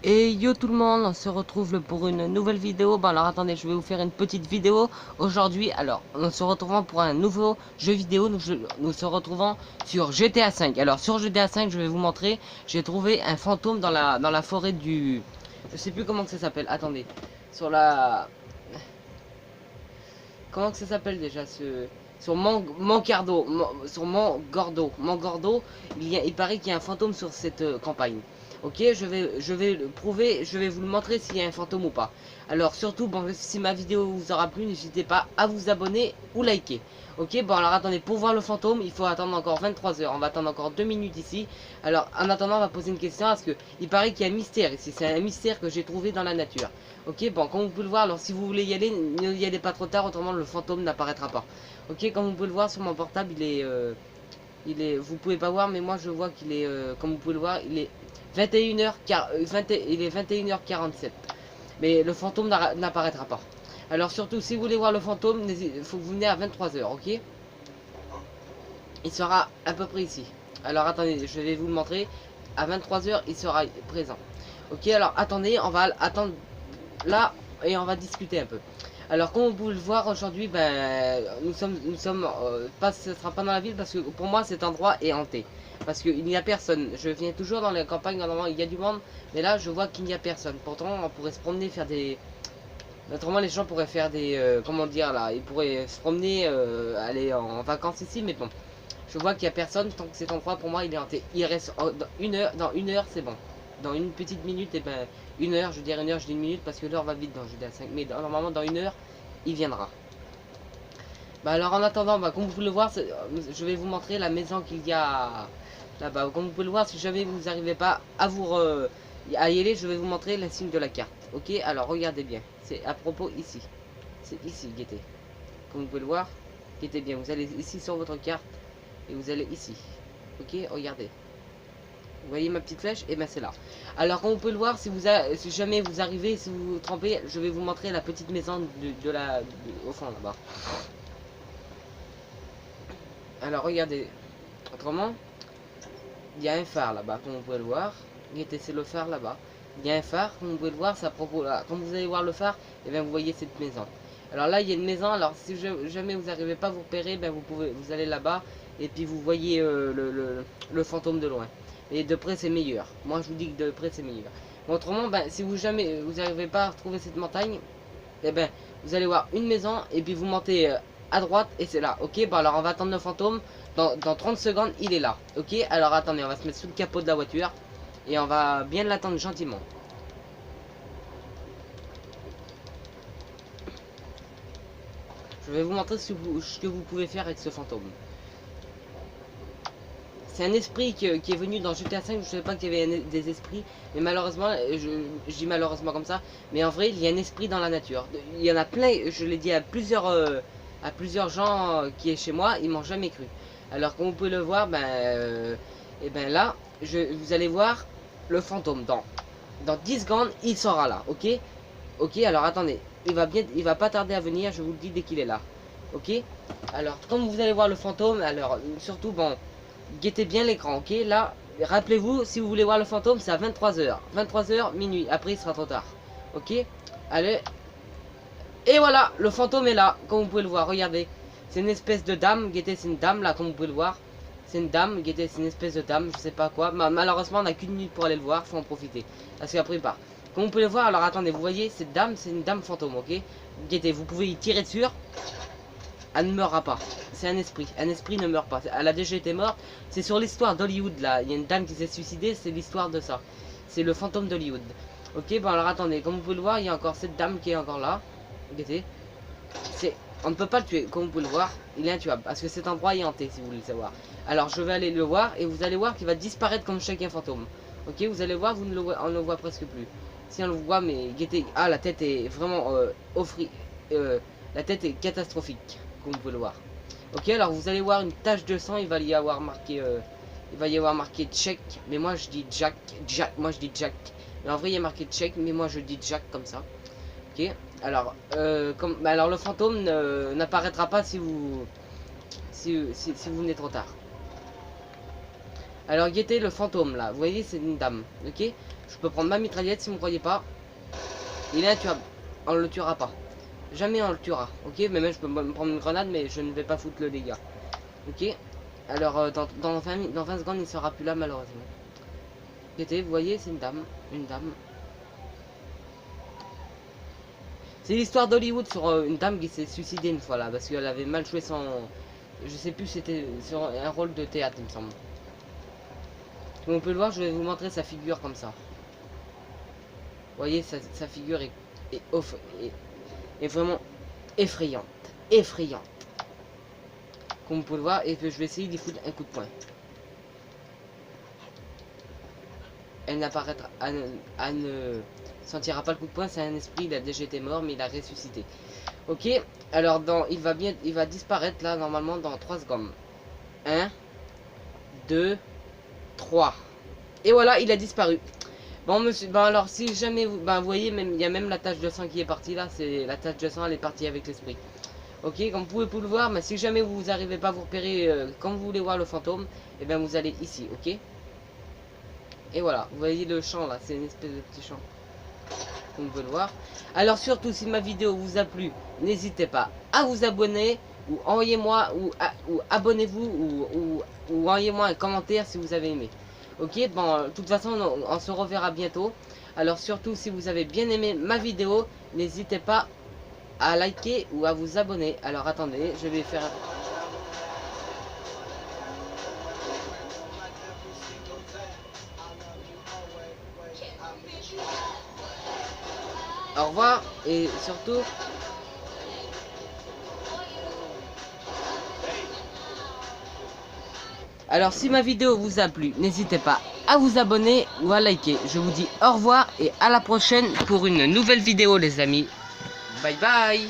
Et yo tout le monde, on se retrouve pour une nouvelle vidéo. Bon alors attendez, je vais vous faire une petite vidéo aujourd'hui. Alors, on se retrouvant pour un nouveau jeu vidéo. Nous se retrouvons sur GTA 5. Alors sur GTA 5, je vais vous montrer. J'ai trouvé un fantôme dans la forêt du... Je sais plus comment que ça s'appelle. Attendez. Sur la... Comment que ça s'appelle déjà ce... Sur Moncardo, sur Montgordo, il paraît qu'il y a un fantôme sur cette campagne. Ok, je vais le prouver, je vais vous le montrer s'il y a un fantôme ou pas. Alors surtout, bon, si ma vidéo vous aura plu, n'hésitez pas à vous abonner ou liker. Ok, bon alors attendez, pour voir le fantôme, il faut attendre encore 23 heures. On va attendre encore 2 minutes ici. Alors en attendant, on va poser une question parce que il paraît qu'il y a un mystère ici. C'est un mystère que j'ai trouvé dans la nature. Ok, bon, comme vous pouvez le voir, alors si vous voulez y aller, ne y allez pas trop tard, autrement le fantôme n'apparaîtra pas. Ok, comme vous pouvez le voir sur mon portable, vous pouvez pas voir, mais moi je vois qu'il est, comme vous pouvez le voir, il est 21h, il est 21h47. Mais le fantôme n'apparaîtra pas. Alors surtout, si vous voulez voir le fantôme, il faut que vous venez à 23h, ok? Il sera à peu près ici. Alors attendez, je vais vous le montrer. À 23h, il sera présent. Ok, alors attendez, on va attendre là et on va discuter un peu. Alors comme vous pouvez le voir aujourd'hui, ben pas, ce sera pas dans la ville parce que pour moi cet endroit est hanté. Parce qu'il n'y a personne. Je viens toujours dans les campagnes, normalement il y a du monde, mais là je vois qu'il n'y a personne. Pourtant on pourrait se promener, faire des... Autrement les gens pourraient faire des... comment dire là, ils pourraient se promener, aller en vacances ici, mais bon. Je vois qu'il n'y a personne, tant que cet endroit pour moi il est hanté. Il reste dans une heure c'est bon. Dans une petite minute, et ben une heure, je dirais une heure, je dis une minute parce que l'heure va vite dans GTA 5. Mais normalement dans une heure, il viendra. Bah alors en attendant, bah, comme vous pouvez le voir, je vais vous montrer la maison qu'il y a là-bas. Comme vous pouvez le voir, si jamais vous n'arrivez pas à à y aller, je vais vous montrer le signe de la carte. Ok, alors regardez bien. C'est à propos ici. C'est ici, guettez. Comme vous pouvez le voir, guettez bien. Vous allez ici sur votre carte et vous allez ici. Ok, regardez. Vous voyez ma petite flèche? Et ben c'est là. Alors comme vous pouvez le voir, si jamais vous arrivez, si vous vous trompez, je vais vous montrer la petite maison au fond là-bas. Alors regardez. Autrement, il y a un phare là-bas, comme vous pouvez le voir. C'est le phare là-bas. Il y a un phare, comme vous pouvez le voir, c'est à propos là. Quand vous allez voir le phare, et bien vous voyez cette maison. Alors là, il y a une maison. Alors si jamais vous n'arrivez pas à vous repérer, ben vous allez là-bas et puis vous voyez le fantôme de loin. Et de près, c'est meilleur. Moi, je vous dis que de près, c'est meilleur. Mais autrement, ben, si vous jamais vous n'arrivez pas à retrouver cette montagne, eh ben, vous allez voir une maison et puis vous montez à droite et c'est là. Ok, bon alors on va attendre le fantôme. Dans 30 secondes, il est là. Ok, alors attendez, on va se mettre sous le capot de la voiture et on va bien l'attendre gentiment. Je vais vous montrer ce que vous pouvez faire avec ce fantôme. C'est un esprit qui est venu dans GTA 5. Je ne savais pas qu'il y avait des esprits, mais malheureusement, je dis malheureusement comme ça, mais en vrai, il y a un esprit dans la nature. Il y en a plein, je l'ai dit à plusieurs gens qui est chez moi, ils m'ont jamais cru. Alors, comme vous pouvez le voir, et ben là, vous allez voir le fantôme. Dans 10 secondes, il sera là, ok? Ok, alors attendez, il va pas tarder à venir, je vous le dis dès qu'il est là. Ok? Alors, comme vous allez voir le fantôme, alors surtout, bon, guettez bien l'écran, ok? Là, rappelez-vous, si vous voulez voir le fantôme, c'est à 23h. 23h, minuit. Après, il sera trop tard. Ok? Allez. Et voilà, le fantôme est là, comme vous pouvez le voir. Regardez. C'est une espèce de dame. Guettez, c'est une dame, là, comme vous pouvez le voir. C'est une dame. Guettez, c'est une espèce de dame. Je sais pas quoi. Malheureusement, on n'a qu'une minute pour aller le voir. Faut en profiter. Parce qu'après, il part. Comme vous pouvez le voir, alors attendez, vous voyez, cette dame, c'est une dame fantôme, ok? Guettez, vous pouvez y tirer dessus. Elle ne meurra pas. C'est un esprit. Un esprit ne meurt pas. Elle a déjà été morte. C'est sur l'histoire d'Hollywood là. Il y a une dame qui s'est suicidée. C'est l'histoire de ça. C'est le fantôme d'Hollywood. Ok, bon alors attendez. Comme vous pouvez le voir, il y a encore cette dame qui est encore là. Regardez. On ne peut pas le tuer. Comme vous pouvez le voir, il est intuable. Parce que cet endroit est hanté si vous voulez le savoir. Alors je vais aller le voir et vous allez voir qu'il va disparaître comme chacun fantôme. Ok, vous allez voir, on ne le voit presque plus. Si on le voit, mais guettez. Ah, la tête est vraiment la tête est catastrophique, comme vous pouvez le voir. Ok, alors vous allez voir une tache de sang, il va y avoir marqué check, mais moi je dis Jack, moi je dis Jack. Mais en vrai il y a marqué check, mais moi je dis Jack comme ça. Ok, alors, alors le fantôme n'apparaîtra pas si vous venez trop tard. Alors guettez le fantôme là, vous voyez c'est une dame, ok? peux prendre ma mitraillette si vous ne croyez pas. Il est intuable. On le tuera pas. Jamais on le tuera. Ok, mais même je peux me prendre une grenade, mais je ne vais pas foutre le dégât. Ok. Alors dans 20 secondes, il sera plus là malheureusement. Vous voyez, c'est une dame. Une dame. C'est l'histoire d'Hollywood sur une dame qui s'est suicidée une fois là. Parce qu'elle avait mal joué son... Je sais plus, c'était sur un rôle de théâtre il me semble. Comme on peut le voir, je vais vous montrer sa figure comme ça. Vous voyez, sa figure est vraiment effrayante. Effrayante. Comme vous pouvez le voir, et que je vais essayer d'y foutre un coup de poing. Elle n'apparaîtra, elle ne sentira pas le coup de poing, c'est un esprit, il a déjà été mort, mais il a ressuscité. Ok, alors il va disparaître là, normalement, dans 3 secondes. 1, 2, 3. Et voilà, il a disparu. Bon, monsieur, ben alors, si jamais vous, vous voyez, même il y a même la tache de sang qui est partie là, c'est la tache de sang, elle est partie avec l'esprit. Ok, comme vous pouvez le voir, mais si jamais vous n'arrivez pas à vous repérer quand vous voulez voir le fantôme, et bien vous allez ici, ok. Et voilà, vous voyez le champ là, c'est une espèce de petit champ. Comme vous pouvez le voir. Alors surtout, si ma vidéo vous a plu, n'hésitez pas à vous abonner, ou envoyez-moi, ou abonnez-vous, ou envoyez-moi un commentaire si vous avez aimé. Ok, bon, de toute façon, on se reverra bientôt. Alors surtout, si vous avez bien aimé ma vidéo, n'hésitez pas à liker ou à vous abonner. Alors attendez, je vais faire... Au revoir et surtout... Alors si ma vidéo vous a plu, n'hésitez pas à vous abonner ou à liker. Je vous dis au revoir et à la prochaine pour une nouvelle vidéo les amis. Bye bye.